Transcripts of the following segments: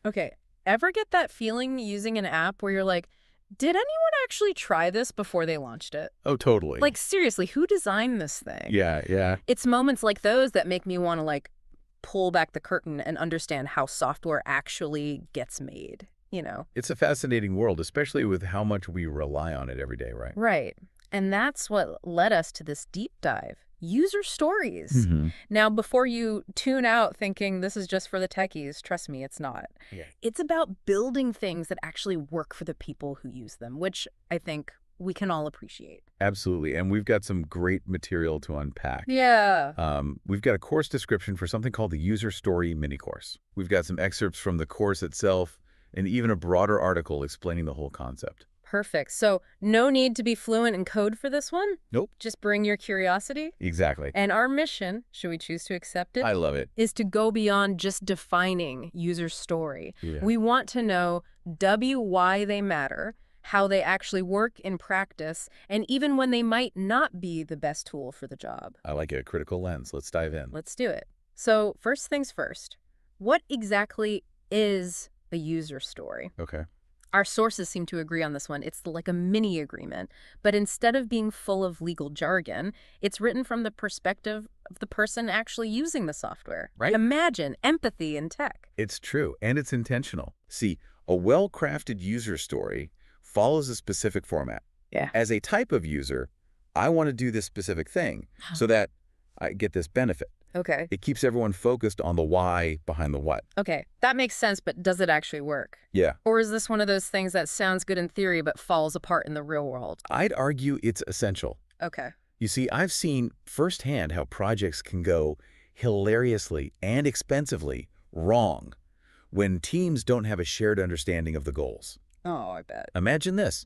Okay. Ever get that feeling using an app where you're like, did anyone actually try this before they launched it? Oh, totally. Like, seriously, who designed this thing? Yeah, yeah. It's moments like those that make me want to, like, pull back the curtain and understand how software actually gets made, you know? It's a fascinating world, especially with how much we rely on it every day, right? Right. And that's what led us to this deep dive. User stories. Hmm. Now, before you tune out thinking this is just for the techies, trust me, it's not. Yeah. It's about building things that actually work for the people who use them, which I think we can all appreciate. Absolutely. And we've got some great material to unpack. Yeah. We've got a course description for something called the User Story Mini Course. We've got some excerpts from the course itself and even a broader article explaining the whole concept. Perfect. So no need to be fluent in code for this one. Nope. Just bring your curiosity. Exactly. And our mission, should we choose to accept it, I love it. is to go beyond just defining user story. Yeah. We want to know why they matter, how they actually work in practice, and even when they might not be the best tool for the job. I like a critical lens. Let's dive in. Let's do it. So first things first, what exactly is a user story? Okay. Our sources seem to agree on this one. It's like a mini agreement, but instead of being full of legal jargon, it's written from the perspective of the person actually using the software. Right. Imagine empathy in tech. It's true, and it's intentional. See, a well-crafted user story follows a specific format. Yeah. As a type of user, I want to do this specific thing so that I get this benefit. Okay. It keeps everyone focused on the why behind the what. Okay, that makes sense, but does it actually work? Yeah. Or is this one of those things that sounds good in theory but falls apart in the real world? I'd argue it's essential. Okay. You see, I've seen firsthand how projects can go hilariously and expensively wrong when teams don't have a shared understanding of the goals. Oh, I bet. Imagine this.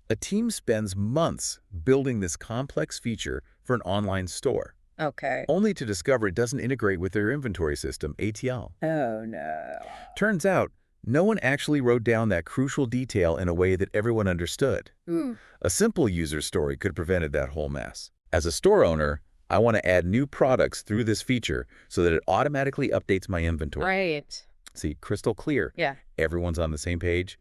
A team spends months building this complex feature for an online store, Okay. only to discover it doesn't integrate with their inventory system, ATL. Oh, no. Turns out, no one actually wrote down that crucial detail in a way that everyone understood. Ooh. A simple user story could have prevented that whole mess. As a store owner, I want to add new products through this feature so that it automatically updates my inventory. Right. See, crystal clear. Yeah. Everyone's on the same page.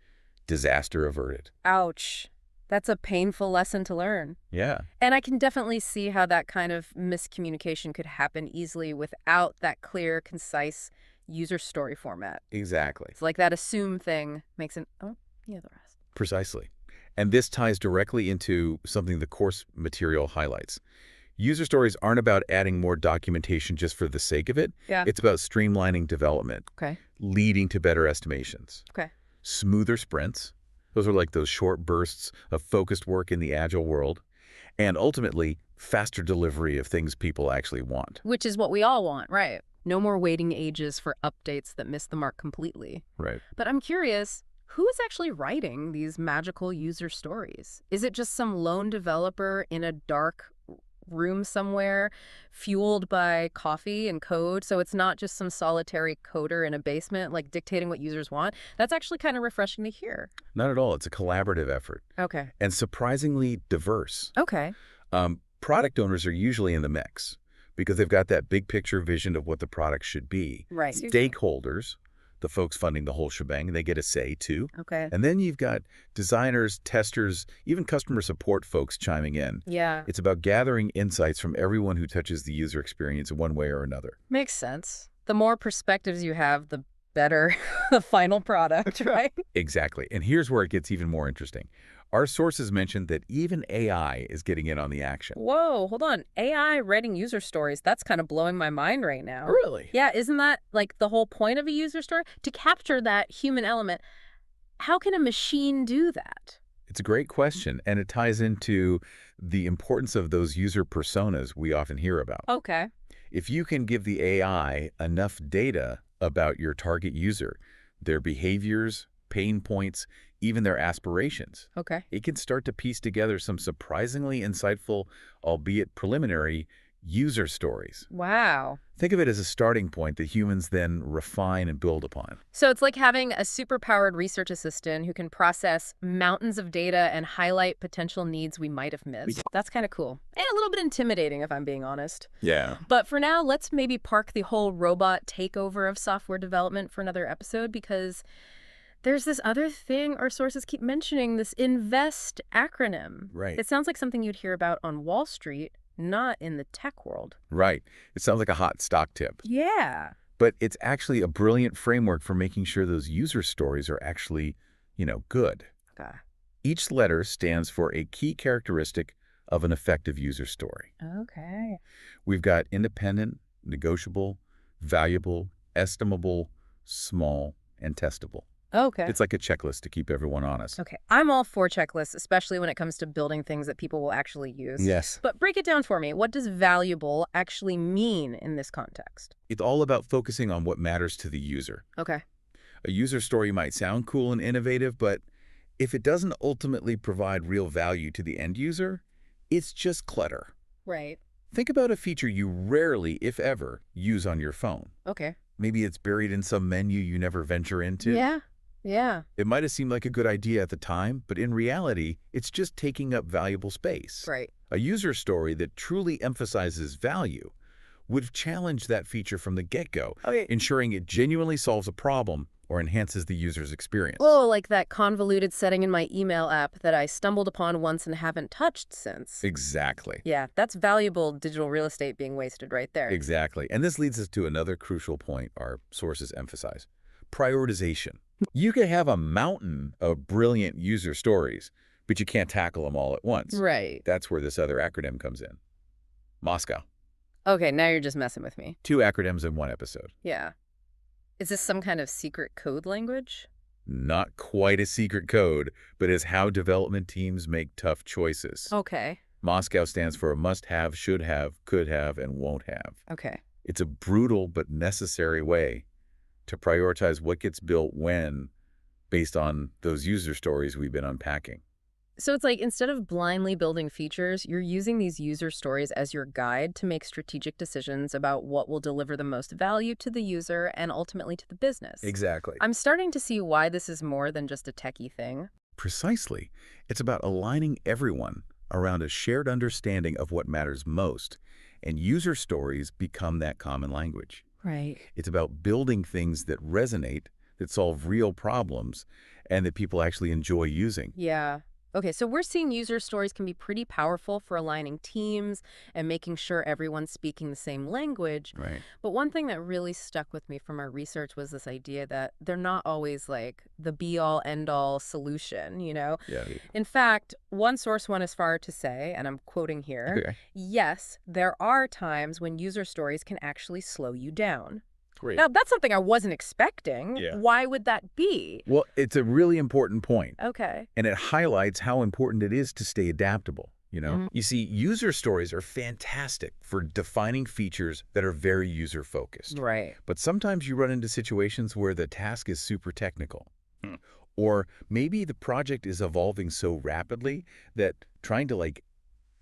Disaster averted. Ouch. That's a painful lesson to learn. Yeah. And I can definitely see how that kind of miscommunication could happen easily without that clear, concise user story format. Exactly. It's like that assume thing makes an, oh, yeah, the rest. Precisely. And this ties directly into something the course material highlights. User stories aren't about adding more documentation just for the sake of it. Yeah. It's about streamlining development, Okay. leading to better estimations, Okay. smoother sprints. Those are like those short bursts of focused work in the Agile world, and ultimately, faster delivery of things people actually want. Which is what we all want, right? No more waiting ages for updates that miss the mark completely. Right. But I'm curious, who is actually writing these magical user stories? Is it just some lone developer in a dark room somewhere, fueled by coffee and code? So it's not just some solitary coder in a basement, like dictating what users want? That's actually kind of refreshing to hear. Not at all. It's a collaborative effort, Okay. and surprisingly diverse. Okay. Product owners are usually in the mix because they've got that big picture vision of what the product should be. Right. Stakeholders, the folks funding the whole shebang, they get a say too. Okay. And then you've got designers, testers, even customer support folks chiming in. Yeah. It's about gathering insights from everyone who touches the user experience in one way or another. Makes sense. The more perspectives you have, the better the final product, right? Exactly. And here's where it gets even more interesting. Our sources mentioned that even AI is getting in on the action. Whoa, hold on. AI writing user stories, that's kind of blowing my mind right now. Really? Yeah, isn't that like the whole point of a user story? To capture that human element. How can a machine do that? It's a great question, and it ties into the importance of those user personas we often hear about. Okay. If you can give the AI enough data about your target user, their behaviors, pain points, even their aspirations, Okay. it can start to piece together some surprisingly insightful, albeit preliminary, user stories. Wow. Think of it as a starting point that humans then refine and build upon. So it's like having a super-powered research assistant who can process mountains of data and highlight potential needs we might have missed. That's kind of cool. And a little bit intimidating, if I'm being honest. Yeah. But for now, let's maybe park the whole robot takeover of software development for another episode, because there's this other thing our sources keep mentioning, this INVEST acronym. Right. It sounds like something you'd hear about on Wall Street, not in the tech world. Right. It sounds like a hot stock tip. Yeah. But it's actually a brilliant framework for making sure those user stories are actually, good. Okay. Each letter stands for a key characteristic of an effective user story. Okay. We've got independent, negotiable, valuable, estimable, small, and testable. Okay. It's like a checklist to keep everyone honest. Okay. I'm all for checklists, especially when it comes to building things that people will actually use. Yes. But break it down for me. What does valuable actually mean in this context? It's all about focusing on what matters to the user. Okay. A user story might sound cool and innovative, but if it doesn't ultimately provide real value to the end user, it's just clutter. Right. Think about a feature you rarely, if ever, use on your phone. Okay. Maybe it's buried in some menu you never venture into. Yeah. Yeah. It might have seemed like a good idea at the time, but in reality, it's just taking up valuable space. Right. A user story that truly emphasizes value would challenge that feature from the get-go, Okay. ensuring it genuinely solves a problem or enhances the user's experience. Oh, like that convoluted setting in my email app that I stumbled upon once and haven't touched since. Exactly. Yeah, that's valuable digital real estate being wasted right there. Exactly. And this leads us to another crucial point our sources emphasize: prioritization. You can have a mountain of brilliant user stories, but you can't tackle them all at once. Right. That's where this other acronym comes in. Moscow. Okay, now you're just messing with me. 2 acronyms in one episode. Yeah. Is this some kind of secret code language? Not quite a secret code, but is how development teams make tough choices. Okay. Moscow stands for must have, should have, could have, and won't have. Okay. It's a brutal but necessary way to prioritize what gets built when, based on those user stories we've been unpacking. So it's like instead of blindly building features, you're using these user stories as your guide to make strategic decisions about what will deliver the most value to the user and ultimately to the business. Exactly. I'm starting to see why this is more than just a techie thing. Precisely. It's about aligning everyone around a shared understanding of what matters most, and user stories become that common language. Right. It's about building things that resonate, that solve real problems, and that people actually enjoy using. Yeah. Okay, so we're seeing user stories can be pretty powerful for aligning teams and making sure everyone's speaking the same language. Right. But one thing that really stuck with me from our research was this idea that they're not always like the be-all, end-all solution, you know? Yeah. In fact, one source went as far to say, and I'm quoting here, Okay. yes, there are times when user stories can actually slow you down. Great. Now, that's something I wasn't expecting. Yeah. Why would that be? Well, it's a really important point, Okay. and it highlights how important it is to stay adaptable. You see, user stories are fantastic for defining features that are very user-focused. Right. But sometimes you run into situations where the task is super technical. Or maybe the project is evolving so rapidly that trying to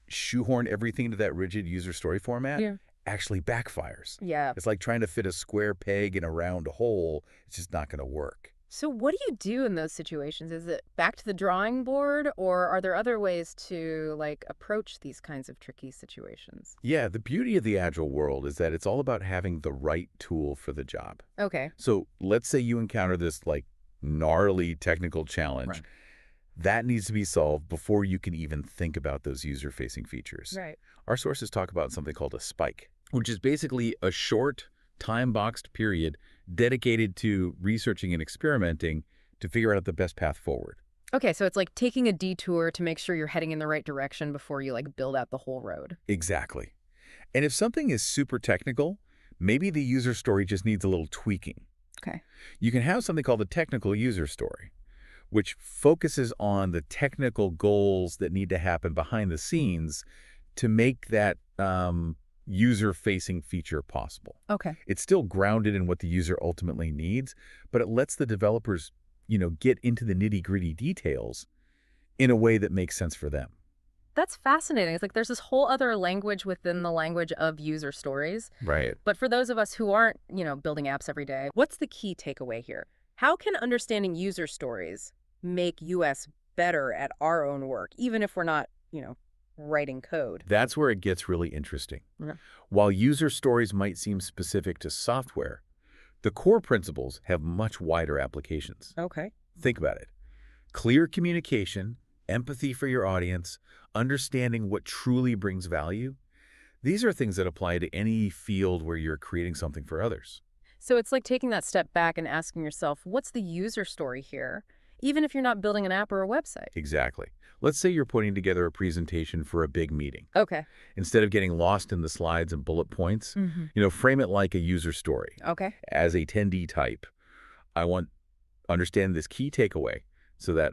shoehorn everything into that rigid user story format actually backfires. Yeah. It's like trying to fit a square peg in a round hole. It's just not going to work. So what do you do in those situations? Is it back to the drawing board, or are there other ways to approach these kinds of tricky situations? Yeah, the beauty of the Agile world is that it's all about having the right tool for the job. Okay. So let's say you encounter this gnarly technical challenge. Right. That needs to be solved before you can even think about those user-facing features. Right. Our sources talk about something called a spike, which is basically a short, time-boxed period dedicated to researching and experimenting to figure out the best path forward. Okay, so it's like taking a detour to make sure you're heading in the right direction before you build out the whole road. Exactly. And if something is super technical, maybe the user story just needs a little tweaking. Okay. You can have something called a technical user story, which focuses on the technical goals that need to happen behind the scenes to make that user-facing feature possible. Okay. It's still grounded in what the user ultimately needs, but it lets the developers, get into the nitty-gritty details in a way that makes sense for them. That's fascinating. It's like there's this whole other language within the language of user stories. Right. But for those of us who aren't, building apps every day, what's the key takeaway here? How can understanding user stories make us better at our own work, even if we're not, writing code? That's where it gets really interesting. Yeah. While user stories might seem specific to software, the core principles have much wider applications. Okay. Think about it. Clear communication, empathy for your audience, understanding what truly brings value. These are things that apply to any field where you're creating something for others. So it's like taking that step back and asking yourself, what's the user story here? Even if you're not building an app or a website. Exactly. Let's say you're putting together a presentation for a big meeting. Okay. Instead of getting lost in the slides and bullet points, frame it like a user story. Okay. As a 10D type, I want to understand this key takeaway so that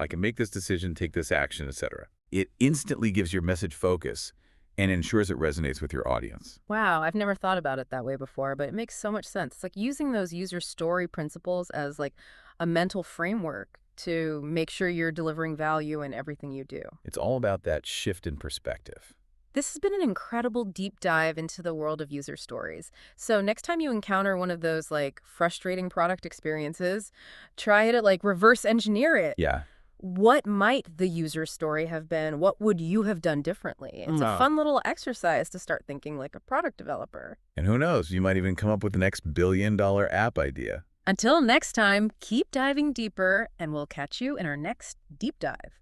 I can make this decision, take this action, etc. It instantly gives your message focus and ensures it resonates with your audience. Wow, I've never thought about it that way before, but it makes so much sense. It's like using those user story principles as like a mental framework to make sure you're delivering value in everything you do. It's all about that shift in perspective. This has been an incredible deep dive into the world of user stories. So next time you encounter one of those like frustrating product experiences, try it at like reverse engineer it. Yeah. What might the user story have been? What would you have done differently? It's a fun little exercise to start thinking like a product developer. And who knows, you might even come up with the next billion-dollar app idea. Until next time, keep diving deeper, and we'll catch you in our next deep dive.